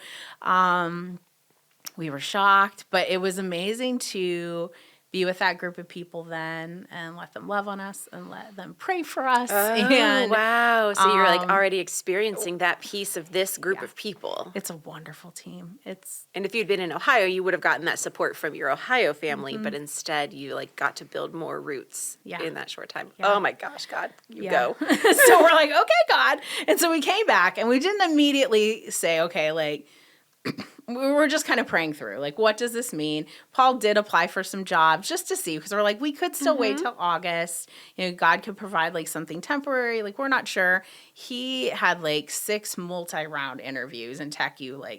we were shocked, but it was amazing to be with that group of people then and let them love on us and let them pray for us. Oh, wow. So you're like already experiencing that piece of this group of people. It's a wonderful team. And if you'd been in Ohio, you would have gotten that support from your Ohio family, but instead you like got to build more roots in that short time. Yeah. Oh my gosh, God, you go. So we're like, okay, God. And so we came back and we didn't immediately say, okay, like, we were just kind of praying through, like, what does this mean? Paul did apply for some jobs just to see, because we're like, we could still wait till August. God could provide like something temporary. Like, we're not sure. He had like 6 multi-round interviews and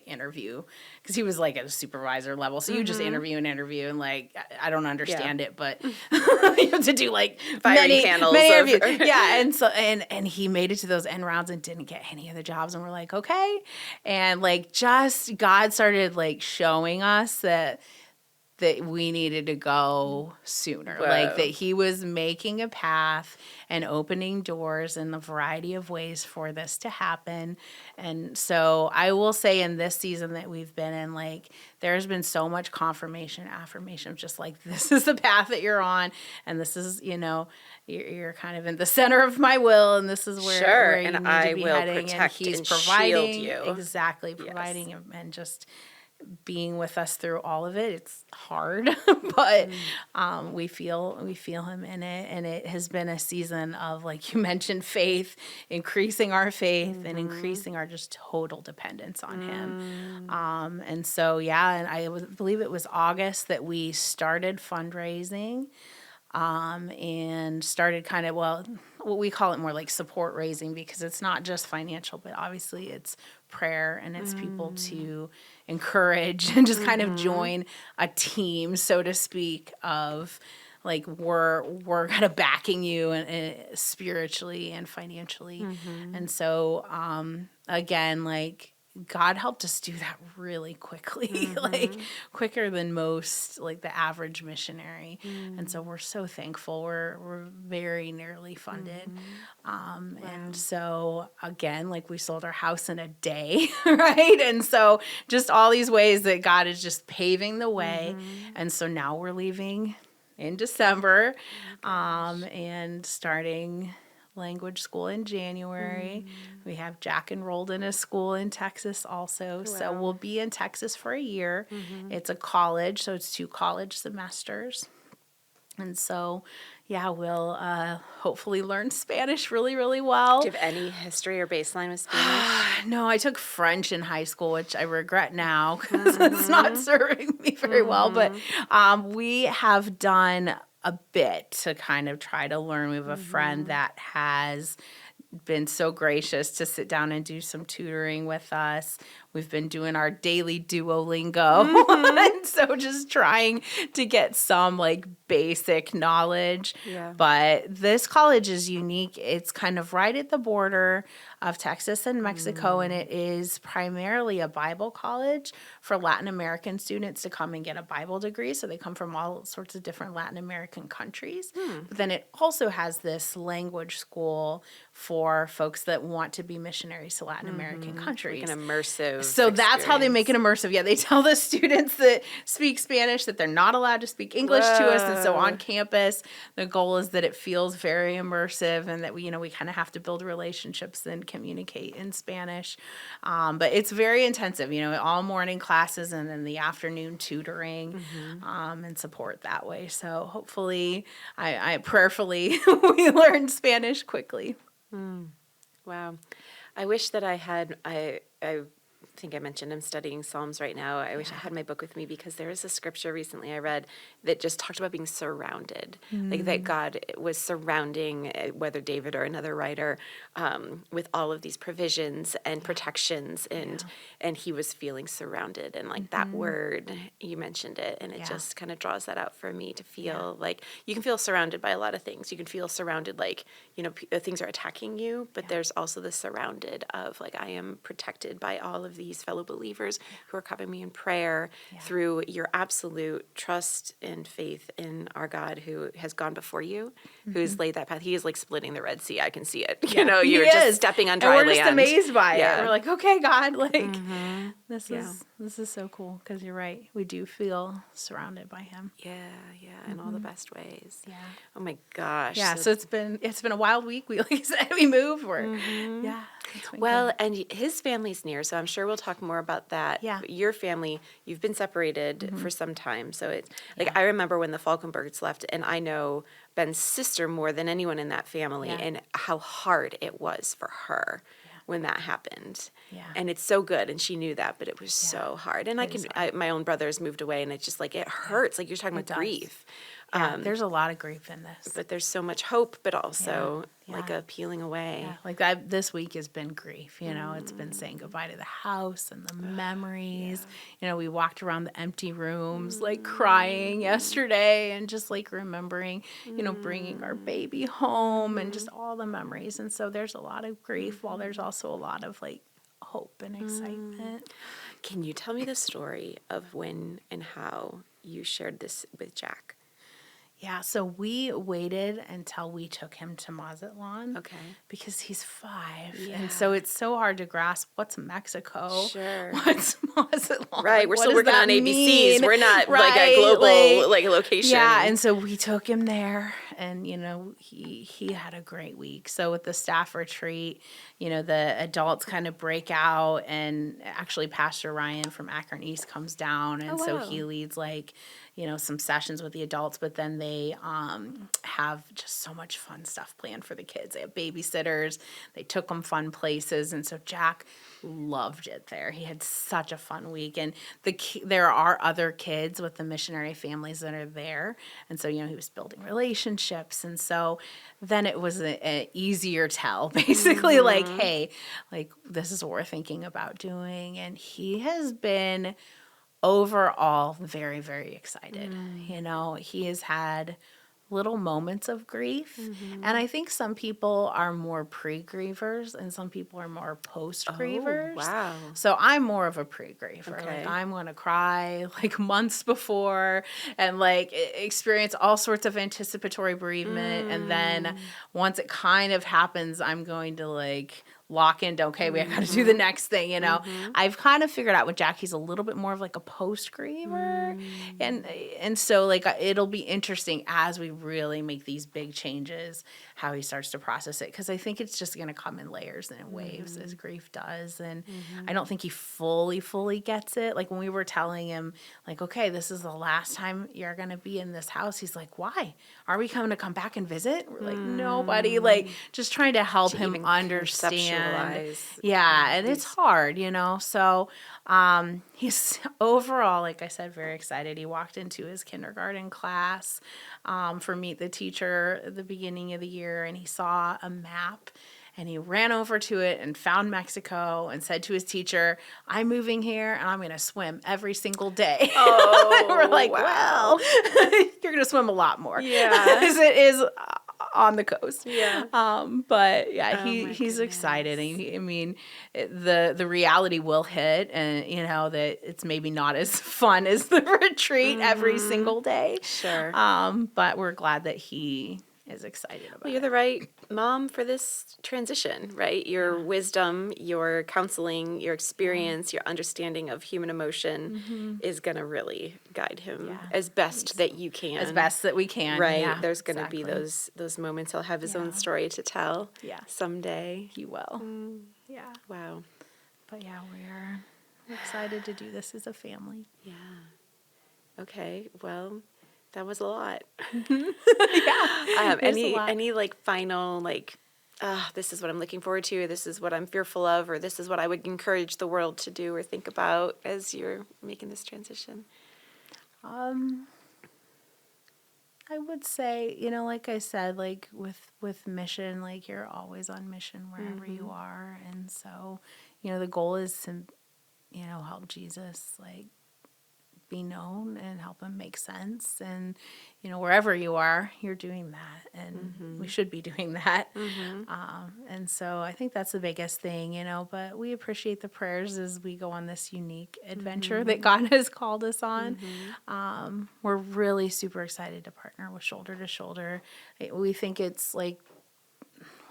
interview, because he was like at a supervisor level. So you just interview and like, I don't understand it, but you have to do like many interviews. And so, and he made it to those end rounds and didn't get any of the jobs. And we're like, okay. And like, just God started like showing us that that we needed to go sooner. Whoa. Like that he was making a path and opening doors in a variety of ways for this to happen. And so I will say in this season that we've been in, like, there's been so much affirmation of just like, this is the path that you're on. And this is, you're kind of in the center of my will. And this is where you need to be heading. And he's providing, exactly, providing and just being with us through all of it. It's hard, but we feel him in it, and it has been a season of, like you mentioned, faith, increasing our faith and increasing our just total dependence on him. And so and I believe it was August that we started fundraising. And started kind of, what we call it more like support raising, because it's not just financial, but obviously it's prayer and it's people to encourage and just kind of join a team, so to speak, of like, we're kind of backing you and spiritually and financially. And so, again, like, God helped us do that really quickly, like quicker than most, like the average missionary. And so we're so thankful. We're very nearly funded. And so again, like, we sold our house in a day, right? And so just all these ways that God is just paving the way. And so now we're leaving in December, and starting language school in January. We have Jack enrolled in a school in Texas also. Wow. So we'll be in Texas for a year. It's a college, so it's 2 college semesters. And so, we'll hopefully learn Spanish really, really well. Do you have any history or baseline with Spanish? No, I took French in high school, which I regret now because it's not serving me very well. But we have done a bit to kind of try to learn. We have a friend that has been so gracious to sit down and do some tutoring with us. We've been doing our daily Duolingo. And so just trying to get some like basic knowledge. Yeah. But this college is unique. It's kind of right at the border of Texas and Mexico, and it is primarily a Bible college for Latin American students to come and get a Bible degree. So they come from all sorts of different Latin American countries. But then it also has this language school for folks that want to be missionaries to Latin American countries. Like an immersive So that's how they make it immersive. Yeah, they tell the students that speak Spanish that they're not allowed to speak English to us. And so on campus, the goal is that it feels very immersive and that we kind of have to build relationships and communicate in Spanish. But it's very intensive, all morning classes and then the afternoon tutoring and support that way. So hopefully, I prayerfully, we learn Spanish quickly. Wow. I wish that I think I mentioned I'm studying Psalms right now. I wish I had my book with me, because there was a scripture recently I read that just talked about being surrounded, like that God was surrounding, whether David or another writer, with all of these provisions and protections, and he was feeling surrounded. And like that word, you mentioned it, and it just kind of draws that out for me to feel like you can feel surrounded by a lot of things. You can feel surrounded like, things are attacking you, but there's also the surrounded of like, I am protected by all of these fellow believers who are covering me in prayer through your absolute trust and faith in our God who has gone before you, who's laid that path. He is like splitting the Red Sea. I can see it. You're just stepping on dry land. We're just amazed by it. We're like, okay, God, like this is so cool, because you're right. We do feel surroundted by him. Yeah, in all the best ways. Yeah. Oh my gosh. Yeah. So it's been a wild week. We, like you said, we moved. Well, and his family's near, so I'm sure we'll talk more about that. Yeah. But your family, you've been separated for some time, so it's like I remember when the Falkenbergs left, and I know Ben's sister more than anyone in that family, and how hard it was for her when that happened. Yeah. And it's so good, and she knew that, but it was so hard. And my own brothers moved away, and it's just like, it hurts. Like, you're talking about grief. Yeah, there's a lot of grief in this. But there's so much hope, but also like a peeling away. Yeah. Like this week has been grief, It's been saying goodbye to the house and the memories. Yeah. We walked around the empty rooms, like crying yesterday, and just like remembering, bringing our baby home and just all the memories. And so there's a lot of grief, while there's also a lot of like hope and excitement. Can you tell me the story of when and how you shared this with Jack? Yeah, so we waited until we took him to Mazatlan. Okay. Because he's 5. Yeah. And so it's so hard to grasp what's Mexico. Sure. What's Mazatlan? Right. We're what still working on ABCs. mean? We're not right? like a global location. Yeah. And so we took him there, and, he had a great week. So with the staff retreat, the adults kind of break out, and actually Pastor Ryan from Akron East comes down. And so he leads some sessions with the adults, but then they have just so much fun stuff planned for the kids. They have babysitters. They took them fun places. And so Jack loved it there. He had such a fun week. And there are other kids with the missionary families that are there. And so, he was building relationships. And so then it was an easier tell, basically hey, this is what we're thinking about doing. And he has been overall very, very excited. He has had little moments of grief. And I think some people are more pre-grievers and some people are more post-grievers. Oh, wow. So I'm more of a pre-griever. Okay. I'm going to cry months before and experience all sorts of anticipatory bereavement. And then once it kind of happens, I'm going to lock into, okay, we got to do the next thing, I've kind of figured out with Jack, he's a little bit more of a post-griever. And so it'll be interesting as we really make these big changes, how he starts to process it. Because I think it's just going to come in layers and in waves as grief does. And I don't think he fully gets it. When we were telling him, okay, this is the last time you're going to be in this house. He's like, why? Are we coming to come back and visit? We're like, nobody. Just trying to help him understand. Yeah, and it's hard, So he's overall, like I said, very excited. He walked into his kindergarten class for Meet the Teacher at the beginning of the year, and he saw a map. And he ran over to it and found Mexico and said to his teacher, I'm moving here and I'm going to swim every single day. Oh, we're like, wow. Well, you're going to swim a lot more. Yeah. As it is on the coast. Yeah. But yeah, he's goodness. excited. And the reality will hit, and that it's maybe not as fun as the retreat every single day. Sure. But we're glad that he is excited about it. You're the right mom for this transition, right? Your wisdom, your counseling, your experience, your understanding of human emotion is going to really guide him as best that you can. As best that we can. Right. Yeah, There's going to be those moments. He'll have his own story to tell someday. He will. Yeah. Wow. But yeah, we're excited to do this as a family. Yeah. Okay. Well, that was a lot. Any final this is what I'm looking forward to, or this is what I'm fearful of, or this is what I would encourage the world to do or think about as you're making this transition? I would say, like I said, with mission, you're always on mission wherever you are. And so, the goal is to, help Jesus, be known and help him make sense. And, wherever you are, you're doing that. And we should be doing that. And so I think that's the biggest thing, but we appreciate the prayers as we go on this unique adventure that God has called us on. We're really super excited to partner with Shoulder to Shoulder. We think it's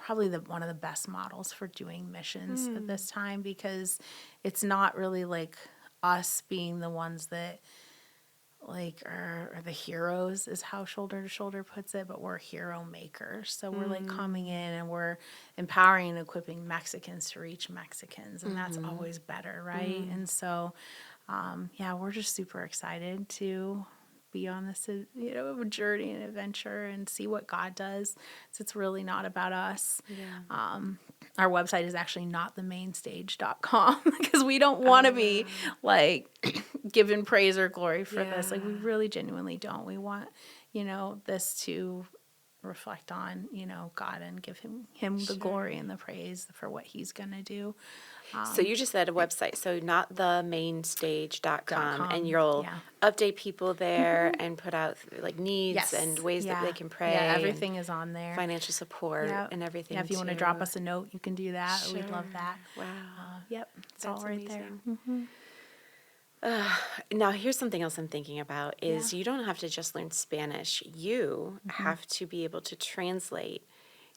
probably one of the best models for doing missions at this time, because it's not really us being the ones that are the heroes, is how Shoulder to Shoulder puts it, but we're hero makers. So we're coming in and we're empowering and equipping Mexicans to reach Mexicans, and that's always better, right? And so we're just super excited to be on this journey and adventure and see what God does. So it's really not about us. Our website is actually notthemainstage.com because we don't want to be given praise or glory for this. We really genuinely don't. We want this to reflect on God and give him the glory and the praise for what he's gonna do. So you just said a website, so notthemainstage.com, and you'll update people there and put out needs and ways that they can pray. Yeah, everything is on there. Financial support and everything. Yeah, if you want to drop us a note, you can do that. Sure. We'd love that. Wow. It's That's all right amazing. there. Now, here's something else I'm thinking about is you don't have to just learn Spanish. You have to be able to translate.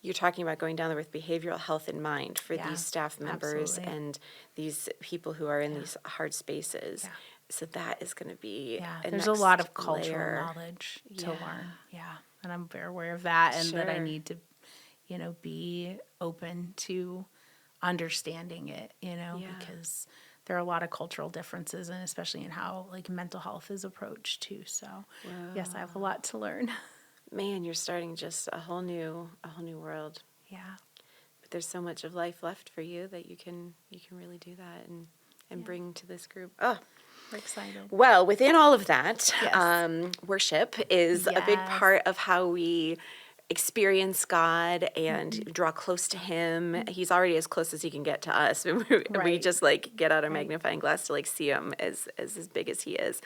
You're talking about going down there with behavioral health in mind for these staff members and these people who are in these hard spaces. Yeah. So that is going to be there's a lot of cultural knowledge to learn. Yeah, and I'm very aware of that, and that I need to, be open to understanding it, because there are a lot of cultural differences, and especially in how like mental health is approached too. So yes, I have a lot to learn. Man, you're starting just a whole new world. Yeah. But there's so much of life left for you that you can really do that and bring to this group. Oh, we're excited. Well, within all of that, worship is a big part of how we experience God and draw close to Him. He's already as close as He can get to us. We just like get out our magnifying glass to like see Him as big as He is.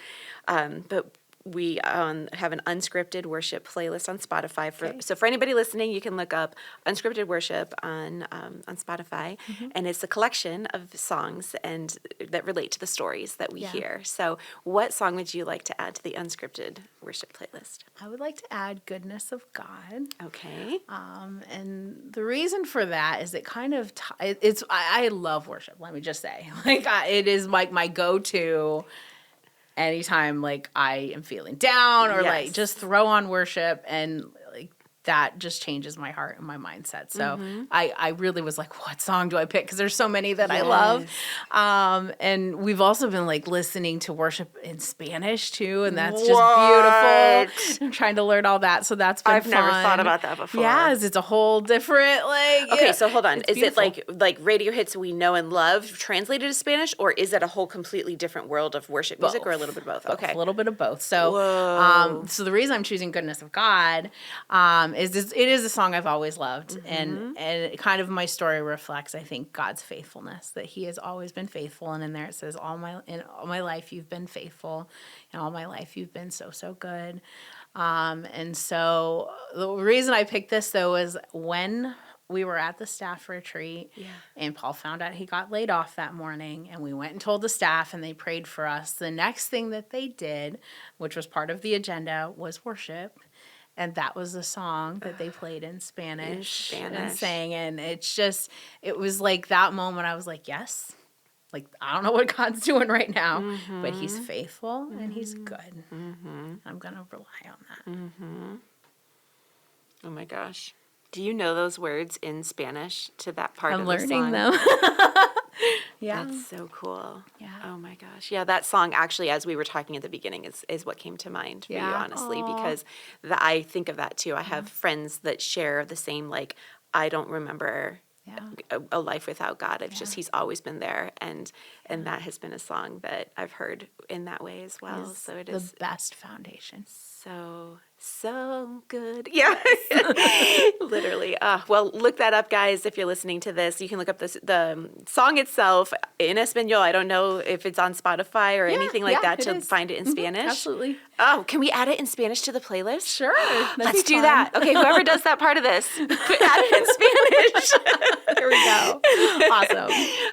But we have an unscripted worship playlist on Spotify. So for anybody listening, you can look up unscripted worship on Spotify, and it's a collection of songs and that relate to the stories that we hear. So what song would you like to add to the unscripted worship playlist? I would like to add "Goodness of God." Okay. And the reason for that is it kind of I love worship. Let me just say, it is like my go-to. Anytime like I am feeling down or like just throw on worship, and like that just changes my heart and my mindset. So I really was like, what song do I pick? Because there's so many that I love. And we've also been like listening to worship in Spanish too, and that's just beautiful. I'm trying to learn all that, so that's been fun. Never thought about that before. Yes, it's a whole different Okay, so hold on. Is beautiful. It like radio hits we know and love translated to Spanish, or is it a whole completely different world of worship music, or a little bit of both? Okay, a little bit of both. So, so the reason I'm choosing "Goodness of God" is it is a song I've always loved, and kind of my story reflects, I think, God's faithfulness, that He has always been faithful, and in there it says, in all my life you've been faithful, in all my life you've been so good. And so the reason I picked this though is when we were at the staff retreat and Paul found out he got laid off that morning, and we went and told the staff and they prayed for us. The next thing that they did, which was part of the agenda, was worship. And that was the song that they played in Spanish. And sang. And it was like that moment I was like, yes, like I don't know what God's doing right now, but He's faithful and He's good. I'm going to rely on that. Oh my gosh. Do you know those words in Spanish to that part of the song? I'm learning them. Yeah. That's so cool. Yeah. Oh my gosh. Yeah, that song actually, as we were talking at the beginning, is what came to mind for you, honestly, because I think of that too. I have friends that share the same, like, I don't remember a life without God. He's always been there. And that has been a song that I've heard in that way as well. So it is the best foundation. So good. Yeah. Literally. Well, look that up, guys. If you're listening to this, you can look up the song itself in Espanol. I don't know if it's on Spotify or anything like that to find it in Spanish. Absolutely. Oh, can we add it in Spanish to the playlist? Sure. Let's do that. Okay, whoever does that part of this, add it in Spanish. There we go. Awesome.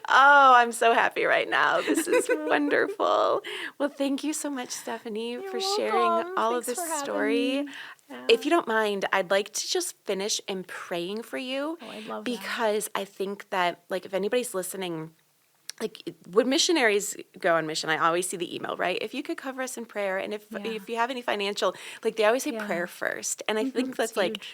Oh, I'm so happy right now. This is wonderful. Well, thank you so much, Stephanie, for sharing all of this story. Yeah. If you don't mind, I'd like to just finish in praying for you. Oh, I'd love because that. I think that, like, if anybody's listening, like, when missionaries go on mission, I always see the email, right? If you could cover us in prayer, and if you have any financial, like, they always say prayer first. And I think that's like,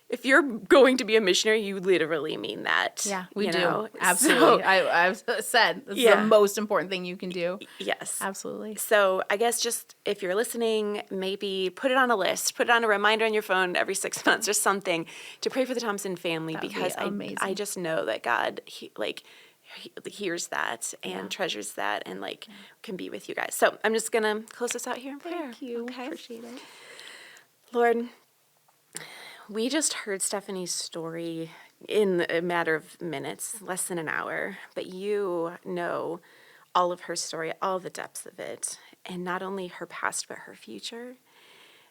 if you're going to be a missionary, you literally mean that. Yeah, we do. Absolutely. So, I've said this is the most important thing you can do. Yes. Absolutely. So I guess just if you're listening, maybe put it on a list, put it on a reminder on your phone every 6 months or something to pray for the Thompson family, because I just know that God, he hears that and treasures that and can be with you guys. So I'm just going to close this out here in prayer. Thank you. Okay. Appreciate it. Lord, we just heard Stephanie's story in a matter of minutes, less than an hour, but you know all of her story, all the depths of it, and not only her past, but her future.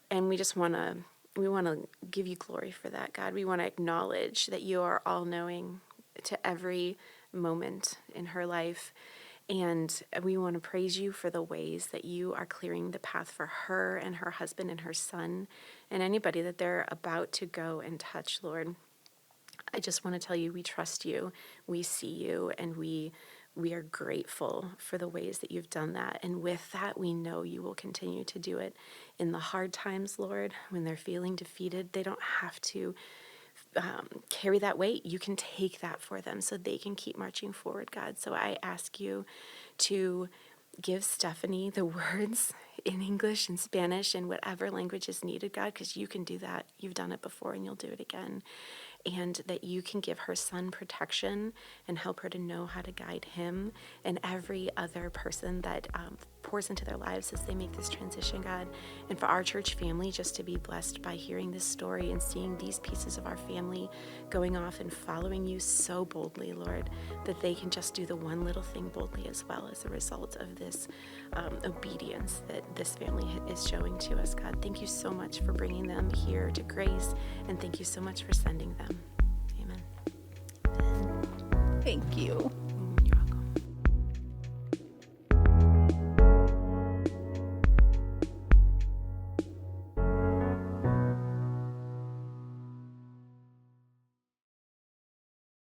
And we just want to give you glory for that, God. We want to acknowledge that you are all-knowing to every moment in her life. And we want to praise you for the ways that you are clearing the path for her and her husband and her son and anybody that they're about to go and touch, Lord. I just want to tell you, we trust you, we see you, and we are grateful for the ways that you've done that. And with that, we know you will continue to do it in the hard times, Lord, when they're feeling defeated. They don't have to carry that weight. You can take that for them so they can keep marching forward, God. So I ask you to give Stephanie the words in English and Spanish and whatever language is needed, God, because you can do that. You've done it before and you'll do it again. And that you can give her son protection and help her to know how to guide him and every other person that pours into their lives as they make this transition, God. And for our church family just to be blessed by hearing this story and seeing these pieces of our family going off and following you so boldly, Lord, that they can just do the one little thing boldly as well as a result of this obedience that this family is showing to us, God. Thank you so much for bringing them here to Grace, and thank you so much for sending them. Amen. Thank you.